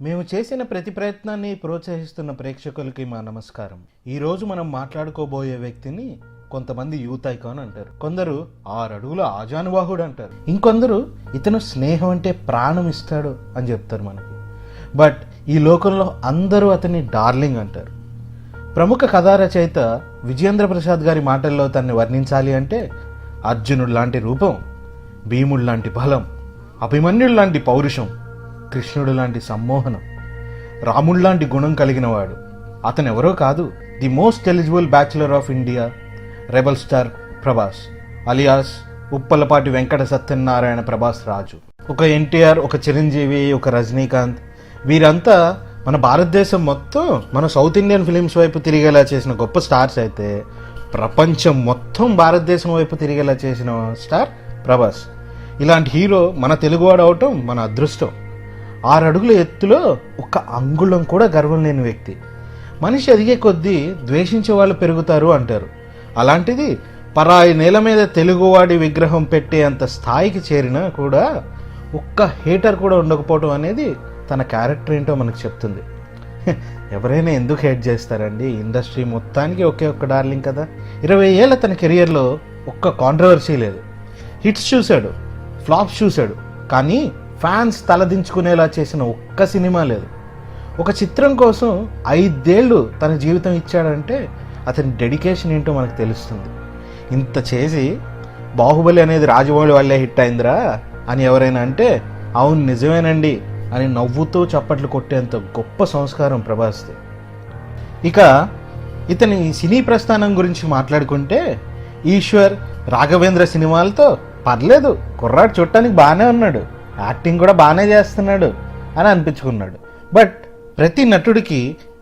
మేము చేసిన ప్రతి ప్రయత్నాన్ని ప్రోత్సహిస్తున్న ప్రేక్షకులకి మా నమస్కారం. ఈరోజు మనం మాట్లాడుకోబోయే వ్యక్తిని కొంతమంది యూత్ ఐకాన్ అంటారు, కొందరు 6 అడుగుల ఆజానుబాహుడు అంటారు, ఇంకొందరు ఇతను స్నేహం అంటే ప్రాణం ఇస్తాడు అని చెప్తారు మనకి. బట్ ఈ లోకంలో అందరూ అతన్ని డార్లింగ్ అంటారు. ప్రముఖ కథా రచయిత విజయేంద్ర ప్రసాద్ గారి మాటల్లో తనని వర్ణించాలి అంటే అర్జునుడు లాంటి రూపం, భీముడు లాంటి బలం, అభిమన్యుడు లాంటి పౌరుషం, కృష్ణుడు లాంటి సమ్మోహనం, రాముడు లాంటి గుణం కలిగినవాడు. అతను ఎవరో కాదు, the most eligible bachelor of India, rebel star Prabhas alias Uppalapati Venkata Satyanarayana Prabhas Raju. ఒక ఎన్టీఆర్, ఒక చిరంజీవి, ఒక రజనీకాంత్, వీరంతా మన భారతదేశం మొత్తం మన సౌత్ ఇండియన్ ఫిలిమ్స్ వైపు తిరిగేలా చేసిన గొప్ప స్టార్స్ అయితే, ప్రపంచం మొత్తం భారతదేశం వైపు తిరిగేలా చేసిన స్టార్ ప్రభాస్. ఇలాంటి హీరో మన తెలుగువాడు అవటం మన అదృష్టం. 6 అడుగుల ఎత్తులో ఒక్క అంగుళం కూడా గర్వం లేని వ్యక్తి. మనిషి ఎదిగే కొద్దీ ద్వేషించే వాళ్ళు పెరుగుతారు అంటారు. అలాంటిది పరాయి నేల మీద తెలుగువాడి విగ్రహం పెట్టే అంత స్థాయికి చేరినా కూడా ఒక్క హేటర్ కూడా ఉండకపోవడం అనేది తన క్యారెక్టర్ ఏంటో మనకు చెప్తుంది. ఎవరైనా ఎందుకు హేట్ చేస్తారండి? ఇండస్ట్రీ మొత్తానికి ఒకే ఒక్క డార్లింగ్ కదా. 20 ఏళ్ళ తన కెరియర్లో ఒక్క కాంట్రవర్సీ లేదు. హిట్స్ చూశాడు, ఫ్లాప్స్ చూశాడు, కానీ ఫ్యాన్స్ తలదించుకునేలా చేసిన ఒక్క సినిమా లేదు. ఒక చిత్రం కోసం 5 ఏళ్ళు తన జీవితం ఇచ్చాడంటే అతని డెడికేషన్ ఏంటో మనకు తెలుస్తుంది. ఇంత చేసి బాహుబలి అనేది రాజమౌళి వల్లే హిట్ అయిందిరా అని ఎవరైనా అంటే, అవును నిజమేనండి అని నవ్వుతూ చప్పట్లు కొట్టేంత గొప్ప సంస్కారం ప్రభాస్ది. ఇక ఇతని సినీ ప్రస్థానం గురించి మాట్లాడుకుంటే, ఈశ్వర్, రాఘవేంద్ర సినిమాలతో పర్లేదు, కుర్రాడు చూడటానికి బాగానే ఉన్నాడు, యాక్టింగ్ కూడా బాగానే చేస్తున్నాడు అని అనిపించుకున్నాడు. బట్ ప్రతి నటుడికి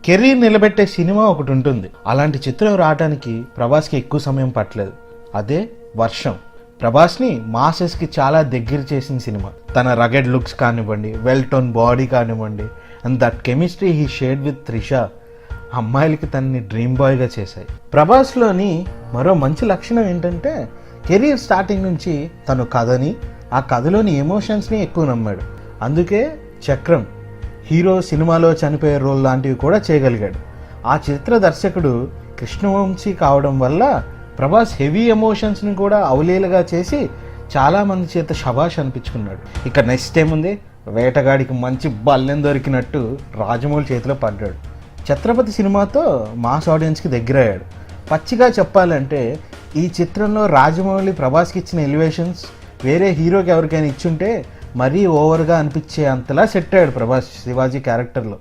కెరీర్ నిలబెట్టే సినిమా ఒకటి ఉంటుంది. అలాంటి చిత్రం రావడానికి ప్రభాస్కి ఎక్కువ సమయం పట్టలేదు. అదే వర్షం. ప్రభాస్ని మాసెస్కి చాలా దగ్గర చేసిన సినిమా. తన రగెడ్ లుక్స్ కానివ్వండి, వెల్ టోన్ బాడీ కానివ్వండి, and that chemistry he shared with Trisha అమ్మాయిలకి తనని డ్రీమ్ బాయ్గా చేశాయి. ప్రభాస్లోని మరో మంచి లక్షణం ఏంటంటే, కెరీర్ స్టార్టింగ్ నుంచి తను కథని, ఆ కథలోని ఎమోషన్స్ని ఎక్కువ నమ్మాడు. అందుకే చక్రం, హీరో సినిమాలో చనిపోయే రోల్ లాంటివి కూడా చేయగలిగాడు. ఆ చిత్ర దర్శకుడు కృష్ణవంశీ కావడం వల్ల ప్రభాస్ హెవీ ఎమోషన్స్ని కూడా అవలీలగా చేసి చాలామంది చేత శభాష్ అనిపించుకున్నాడు. ఇక నెక్స్ట్ ఏముంది, వేటగాడికి మంచి బల్లెం దొరికినట్టు రాజమౌళి చేతిలో పడ్డాడు. ఛత్రపతి సినిమాతో మాస్ ఆడియన్స్కి దగ్గరయ్యాడు. పచ్చిగా చెప్పాలంటే ఈ చిత్రంలో రాజమౌళి ప్రభాస్కి ఇచ్చిన ఎలివేషన్స్ వేరే హీరోకి ఎవరికైనా ఇచ్చుంటే మరీ ఓవర్గా అనిపించే అంతలా సెట్ అయ్యాడు ప్రభాస్ శివాజీ క్యారెక్టర్లో.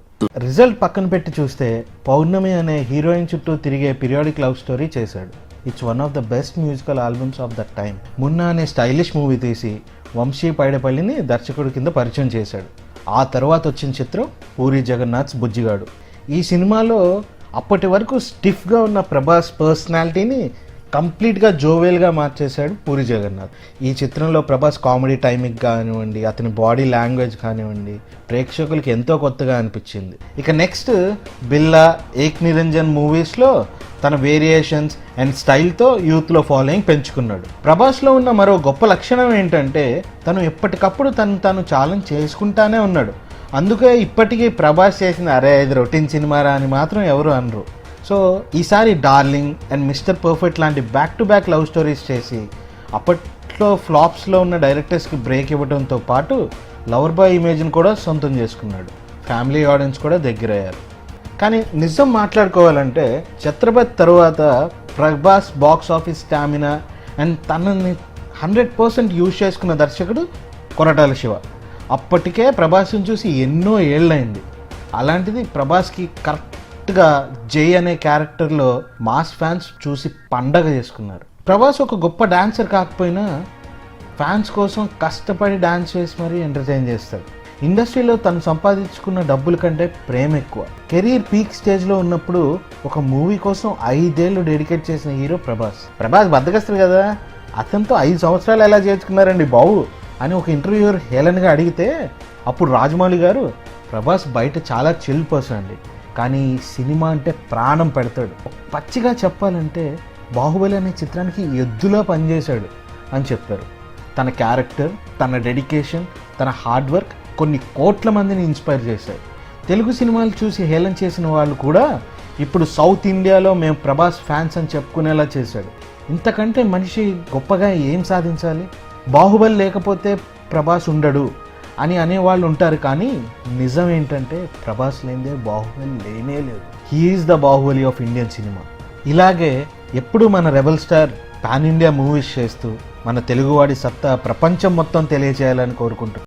రిజల్ట్ పక్కన పెట్టి చూస్తే పౌర్ణమి అనే హీరోయిన్ చుట్టూ తిరిగే పీరియాడిక్ లవ్ స్టోరీ చేశాడు. It's one of the best musical albums of that time. Munna అనే స్టైలిష్ మూవీ తీసి వంశీ పైడపల్లిని దర్శకుడి కింద పరిచయం చేశాడు. ఆ తర్వాత వచ్చిన చిత్రం పూరి జగన్నాథ్స్ బుజ్జిగాడు. ఈ సినిమాలో అప్పటి వరకు స్టిఫ్గా ఉన్న ప్రభాస్ పర్సనాలిటీని కంప్లీట్గా జోవెల్గా మార్చేశాడు పూరి జగన్నాథ్. ఈ చిత్రంలో ప్రభాస్ కామెడీ టైమింగ్ కానివ్వండి, అతని బాడీ లాంగ్వేజ్ కానివ్వండి, ప్రేక్షకులకి ఎంతో కొత్తగా అనిపించింది. ఇక నెక్స్ట్ బిల్లా, ఏక్ నిరంజన్ మూవీస్లో తన వేరియేషన్స్ అండ్ స్టైల్తో యూత్లో ఫాలోయింగ్ పెంచుకున్నాడు. ప్రభాస్లో ఉన్న మరో గొప్ప లక్షణం ఏంటంటే, తను ఎప్పటికప్పుడు తను ఛాలెంజ్ చేసుకుంటానే ఉన్నాడు. అందుకే ఇప్పటికీ ప్రభాస్ చేసిన అరే ఇది రొటీన్ సినిమారా అని మాత్రం ఎవరు అనరు. సో ఈసారి డార్లింగ్ అండ్ మిస్టర్ పర్ఫెక్ట్ లాంటి back to back love stories చేసి అప్పట్లో ఫ్లాప్స్లో ఉన్న డైరెక్టర్స్కి బ్రేక్ ఇవ్వడంతో పాటు లవర్ బాయ్ ఇమేజ్ని కూడా సొంతం చేసుకున్నాడు. ఫ్యామిలీ ఆడియన్స్ కూడా దగ్గరయ్యారు. కానీ నిజం మాట్లాడుకోవాలంటే ఛత్రపతి తరువాత Prabhas box office stamina and తనని 100% యూజ్ చేసుకున్న దర్శకుడు కొరటాల శివ. అప్పటికే ప్రభాస్ని చూసి ఎన్నో ఏళ్ళైంది. అలాంటిది ప్రభాస్కి కరెక్ట్గా జై అనే క్యారెక్టర్లో మాస్ ఫ్యాన్స్ చూసి పండగ చేసుకున్నారు. ప్రభాస్ ఒక గొప్ప డాన్సర్ కాకపోయినా ఫ్యాన్స్ కోసం కష్టపడి డాన్స్ చేసి మరీ ఎంటర్టైన్ చేస్తాడు. ఇండస్ట్రీలో తను సంపాదించుకున్న డబ్బుల కంటే ప్రేమ ఎక్కువ. కెరీర్ పీక్ స్టేజ్లో ఉన్నప్పుడు ఒక మూవీ కోసం 5 ఏళ్ళు డెడికేట్ చేసిన హీరో ప్రభాస్. బద్దకస్తుడు కదా, అతనితో 5 సంవత్సరాలు ఎలా చేర్చుకున్నారండి బావు అని ఒక ఇంటర్వ్యూయర్ హేళనగా అడిగితే, అప్పుడు రాజమౌళి గారు, ప్రభాస్ బయట చాలా చిల్ పర్సన్ అండి, కానీ సినిమా అంటే ప్రాణం పెడతాడు. పచ్చిగా చెప్పాలంటే బాహుబలి అనే చిత్రానికి ఎద్దులా పనిచేశాడు అని చెప్పారు. తన క్యారెక్టర్, తన డెడికేషన్, తన హార్డ్ వర్క్ కొన్ని కోట్ల మందిని ఇన్స్పైర్ చేశాయి. తెలుగు సినిమాలు చూసి హేళన చేసిన వాళ్ళు కూడా ఇప్పుడు సౌత్ ఇండియాలో మేము ప్రభాస్ ఫ్యాన్స్ అని చెప్పుకునేలా చేశాడు. ఇంతకంటే మనిషి గొప్పగా ఏం సాధించాలి? బాహుబలి లేకపోతే ప్రభాస్ ఉండడు అని అనేవాళ్ళు ఉంటారు, కానీ నిజం ఏంటంటే ప్రభాస్ లేనిదే బాహుబలి లేనే లేదు. He is the Baahubali of Indian cinema. ఇలాగే ఎప్పుడు మన rebel star pan India movies చేస్తూ మన తెలుగువాడి సత్తా ప్రపంచం మొత్తం తెలియజేయాలని కోరుకుంటున్నాను.